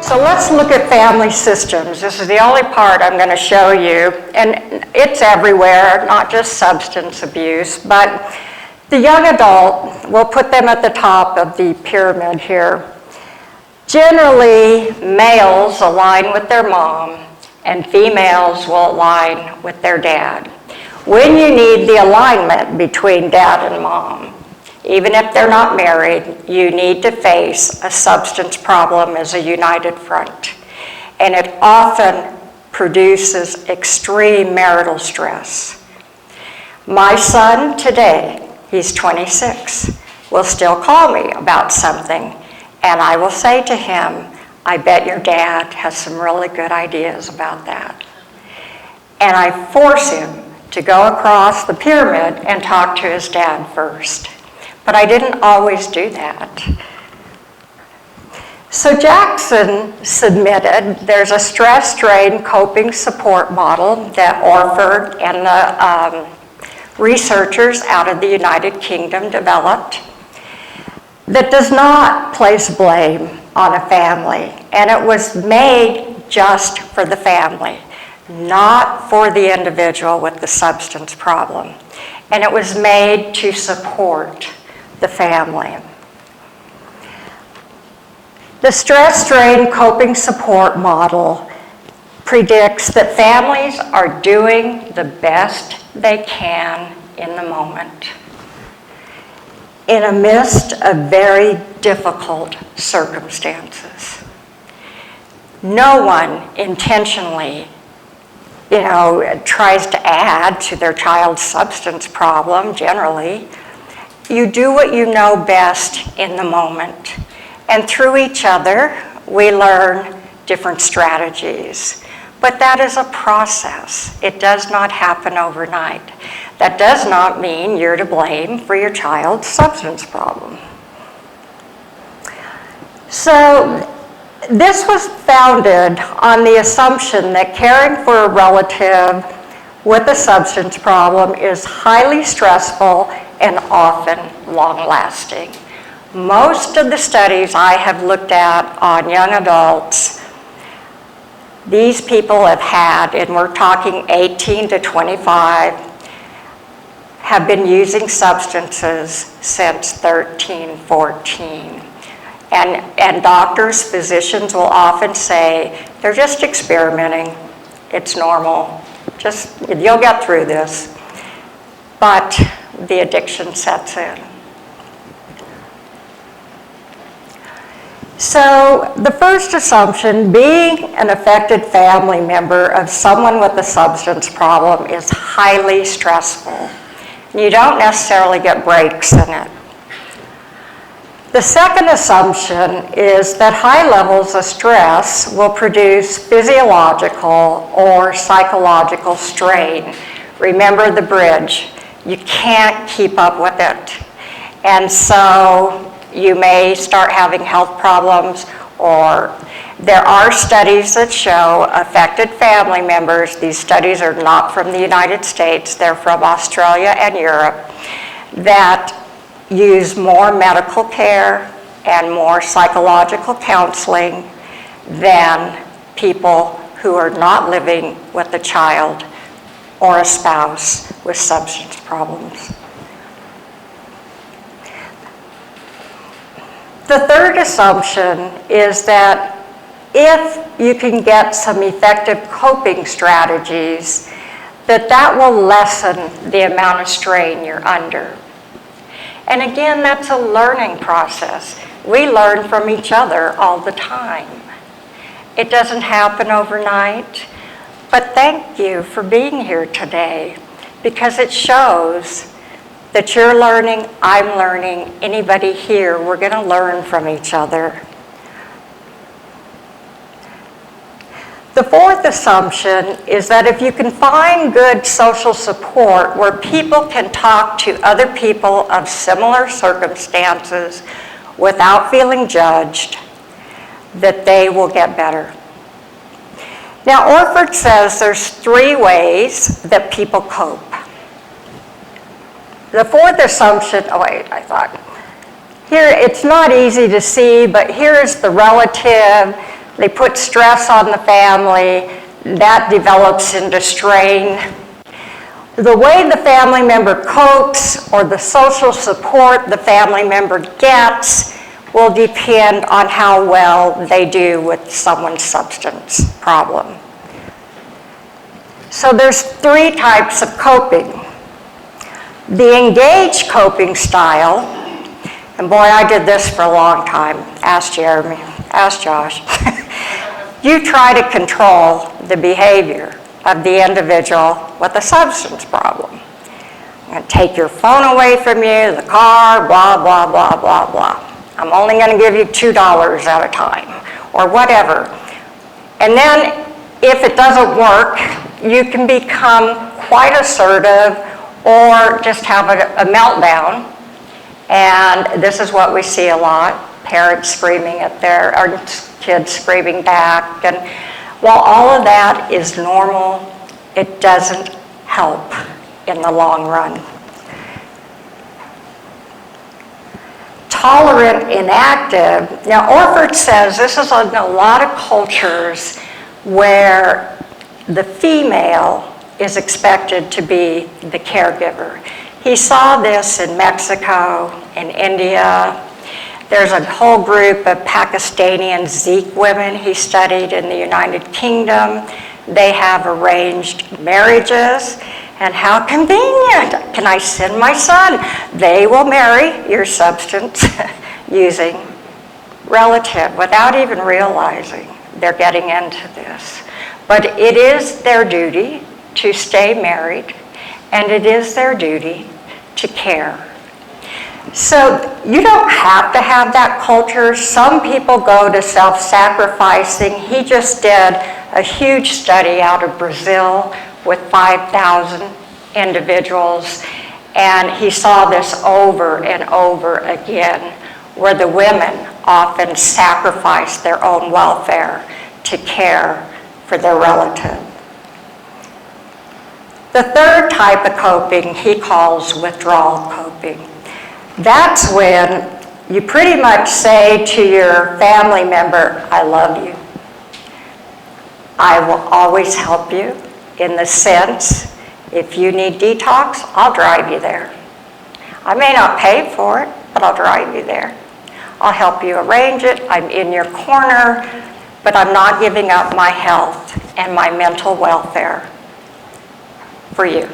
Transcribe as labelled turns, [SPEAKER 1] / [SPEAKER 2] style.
[SPEAKER 1] So let's look at family systems. This is the only part I'm going to show you, and it's everywhere, not just substance abuse, but the young adult, we'll put them at the top of the pyramid here. Generally, males align with their mom, and females will align with their dad. When you need the alignment between dad and mom, even if they're not married, you need to face a substance problem as a united front. And it often produces extreme marital stress. My son today, he's 26, will still call me about something, and I will say to him, I bet your dad has some really good ideas about that. And I force him to go across the pyramid and talk to his dad first. But I didn't always do that. So Jackson submitted, there's a stress-strain coping support model that Orford and the researchers out of the United Kingdom developed that does not place blame on a family. And it was made just for the family, not for the individual with the substance problem. And it was made to support the family. The stress-strain coping support model predicts that families are doing the best they can in the moment, in a midst of very difficult circumstances. No one intentionally, tries to add to their child's substance problem, generally. You do what you know best in the moment. And through each other, we learn different strategies. But that is a process. It does not happen overnight. That does not mean you're to blame for your child's substance problem. So this was founded on the assumption that caring for a relative with a substance problem is highly stressful and often long-lasting. Most of the studies I have looked at on young adults, these people have had, and we're talking 18 to 25, have been using substances since 13, 14. And doctors, physicians will often say, they're just experimenting. It's normal. You'll get through this. But the addiction sets in. So the first assumption, being an affected family member of someone with a substance problem is highly stressful. You don't necessarily get breaks in it. The second assumption is that high levels of stress will produce physiological or psychological strain. Remember the bridge. You can't keep up with it. And so you may start having health problems, or there are studies that show affected family members, these studies are not from the United States, they're from Australia and Europe, that use more medical care and more psychological counseling than people who are not living with a child or a spouse with substance problems. The third assumption is that if you can get some effective coping strategies, that will lessen the amount of strain you're under. And again, that's a learning process. We learn from each other all the time. It doesn't happen overnight, but thank you for being here today, because it shows that you're learning, I'm learning, anybody here, we're going to learn from each other. The fourth assumption is that if you can find good social support where people can talk to other people of similar circumstances without feeling judged, that they will get better. Now, Orford says there's 3 ways that people cope. The fourth assumption, here it's not easy to see, but here's the relative They put stress on the family. That develops into strain. The way the family member copes or the social support the family member gets will depend on how well they do with someone's substance problem. So there's 3 types of coping. The engaged coping style, and boy, I did this for a long time. Ask Jeremy, ask Josh. You try to control the behavior of the individual with a substance problem. I'm going to take your phone away from you, the car, blah, blah, blah, blah, blah. I'm only going to give you $2 at a time, or whatever. And then, if it doesn't work, you can become quite assertive or just have a meltdown. And this is what we see a lot, parents screaming at or kids screaming back. And while all of that is normal, it doesn't help in the long run. Tolerant inactive. Now, Orford says this is in a lot of cultures where the female is expected to be the caregiver. He saw this in Mexico, in India. There's a whole group of Pakistani Sikh women he studied in the United Kingdom. They have arranged marriages, and how convenient. Can I send my son? They will marry your substance using relative without even realizing they're getting into this. But it is their duty to stay married, and it is their duty to care. So you don't have to have that culture. Some people go to self-sacrificing. He just did a huge study out of Brazil with 5,000 individuals, and he saw this over and over again, where the women often sacrifice their own welfare to care for their relative. The 3rd type of coping he calls withdrawal coping. That's when you pretty much say to your family member, I love you. I will always help you, in the sense, if you need detox, I'll drive you there. I may not pay for it, but I'll drive you there. I'll help you arrange it. I'm in your corner, but I'm not giving up my health and my mental welfare for you.